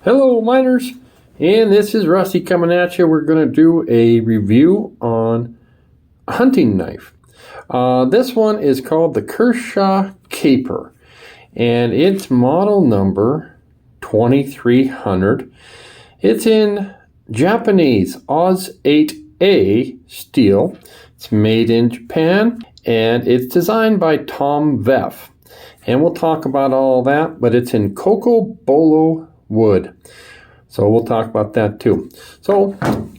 Hello miners, and this is Rusty coming at you. We're going to do a review on a hunting knife. This one is called the Kershaw Kaper, and it's model number 2300. It's in Japanese Oz 8A steel. It's made in Japan, and it's designed by Tom Veff. And we'll talk about all that, but it's in Cocobolo wood. So we'll talk about that too. So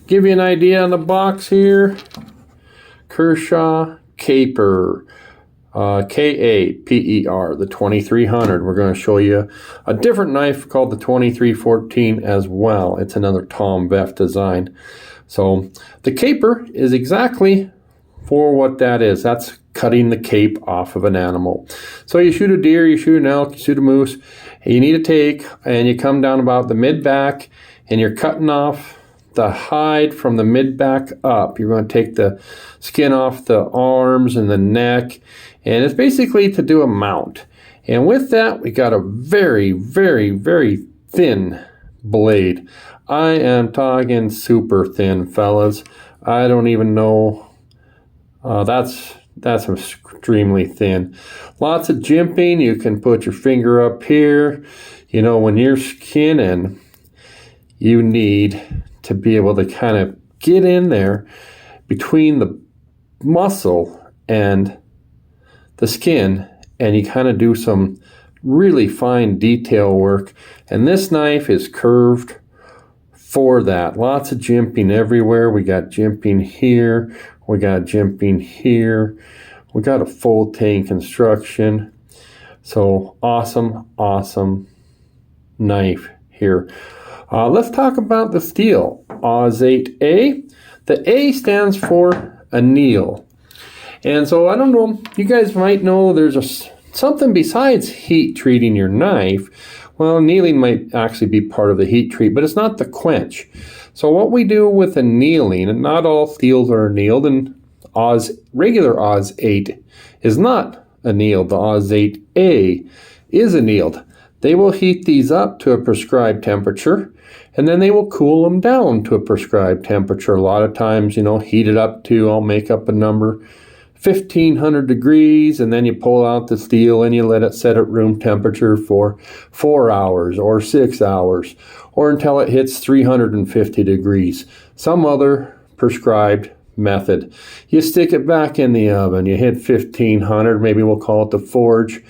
give you an idea on the box here. Kershaw Kaper, K-A-P-E-R, the 2300. We're going to show you a different knife called the 2314 as well. It's another Tom Veff design. So the Kaper is exactly for what that is. That's cutting the cape off of an animal. So you shoot a deer, you shoot an elk, you shoot a moose, you need a take, and you come down about the mid-back, and you're cutting off the hide from the mid-back up. You're going to take the skin off the arms and the neck, and it's basically to do a mount. And with that, we got a very, very, very thin blade. I am talking super thin, fellas. I don't even know. That's extremely thin. Lots of jimping. You can put your finger up here. You know, when you're skinning, you need to be able to kind of get in there between the muscle and the skin, and you kind of do some really fine detail work. And this knife is curved for that. Lots of jimping everywhere. We got jimping here. We got jimping here. We got a full tank construction. So awesome, awesome knife here. Let's talk about the steel. Oz 8A. The A stands for anneal. And so I don't know, you guys might know there's something besides heat treating your knife. Well, annealing might actually be part of the heat treat, but it's not the quench. So what we do with annealing, and not all steels are annealed, and regular Oz 8 is not annealed. The Oz 8A is annealed. They will heat these up to a prescribed temperature, and then they will cool them down to a prescribed temperature. A lot of times, you know, heat it up to, I'll make up a number, 1500 degrees, and then you pull out the steel and you let it set at room temperature for 4 hours or 6 hours, or until it hits 350 degrees. Some other prescribed method. You stick it back in the oven, you hit 1500, maybe we'll call it the forge.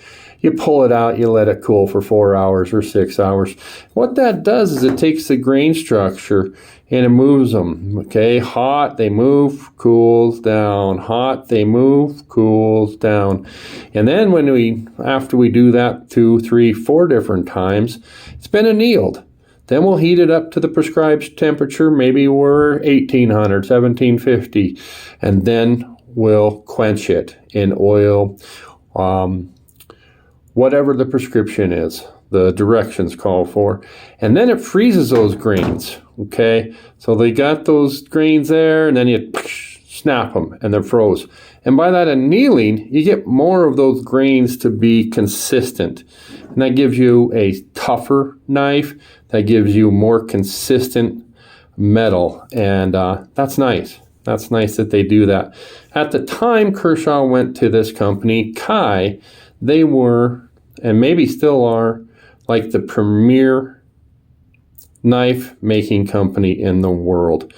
You pull it out, you let it cool for 4 hours or 6 hours. What that does is it takes the grain structure and it moves them. Okay, hot, they move, cools down. Hot, they move, cools down. And then after we do that 2, 3, 4 different times, it's been annealed. Then we'll heat it up to the prescribed temperature. Maybe we're 1800, 1750, and then we'll quench it in oil. Whatever the prescription is, the directions call for. And then it freezes those grains, okay? So they got those grains there, and then you snap them, and they're froze. And by that annealing, you get more of those grains to be consistent. And that gives you a tougher knife, that gives you more consistent metal, and that's nice. That's nice that they do that. At the time Kershaw went to this company, Kai, they were, and maybe still are, like the premier knife making company in the world.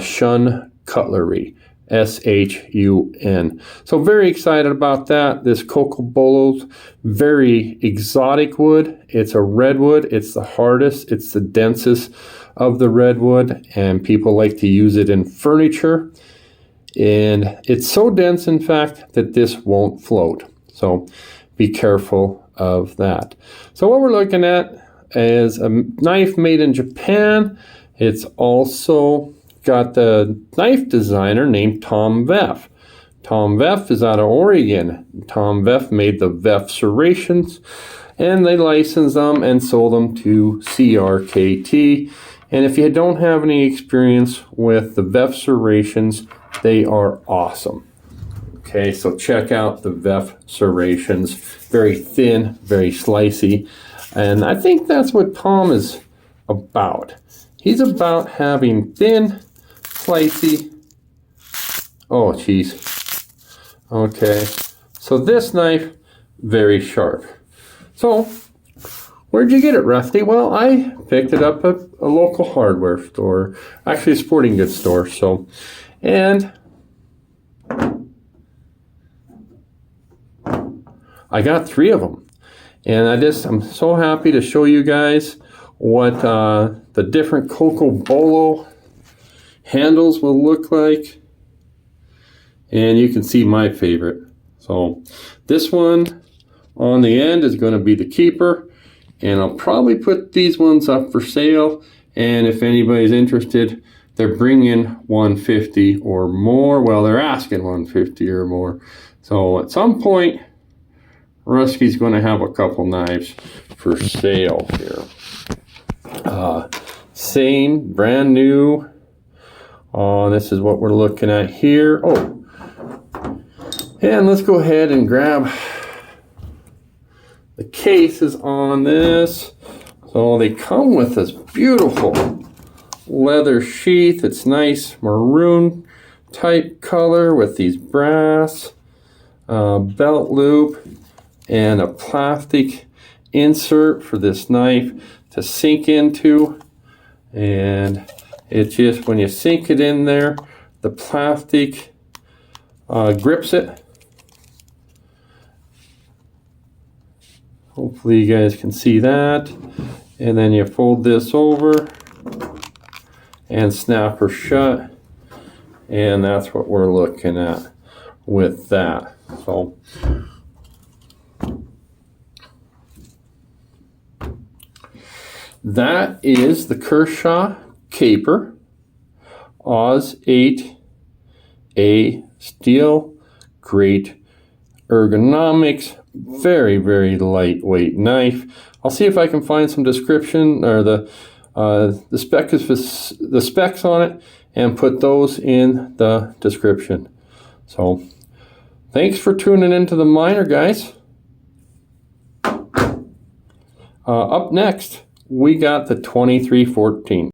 Shun Cutlery, S-H-U-N. So very excited about that. This Cocobolo's very exotic wood. It's a redwood. It's the hardest. It's the densest of the redwood, and people like to use it in furniture. And it's so dense, in fact, that this won't float. So be careful of that. So what we're looking at is a knife made in Japan. It's also got the knife designer named Tom Veff. Tom Veff is out of Oregon. Tom Veff made the Veff serrations, and they licensed them and sold them to CRKT. And if you don't have any experience with the Veff serrations, they are awesome. Okay, so check out the Veff serrations. Very thin, very slicey. And I think that's what Tom is about? He's about having thin, slicey. Oh, geez. Okay. So this knife, very sharp. So, where'd you get it, Rusty? Well, I picked it up at a local hardware store, actually a sporting goods store. So, and I got 3 of them. And I'm so happy to show you guys what the different Cocobolo handles will look like. And you can see my favorite. So this one on the end is going to be the Keper. And I'll probably put these ones up for sale. And if anybody's interested, they're bringing 150 or more. Well, they're asking 150 or more. So at some point, Rusty's going to have a couple knives for sale here. Same, brand new. This is what we're looking at here. Oh, and let's go ahead and grab the cases on this. So they come with this beautiful leather sheath. It's nice maroon type color with these brass belt loop and a plastic insert for this knife to sink into. And it just, when you sink it in there, the plastic grips it. Hopefully you guys can see that. And then you fold this over and snap her shut. And that's what we're looking at with that. So that is the Kershaw Kaper Oz 8A steel, great ergonomics, very, very lightweight knife. I'll see if I can find some description or the specs on it and put those in the description. So thanks for tuning into the Miner, guys. Up next, we got the 2314.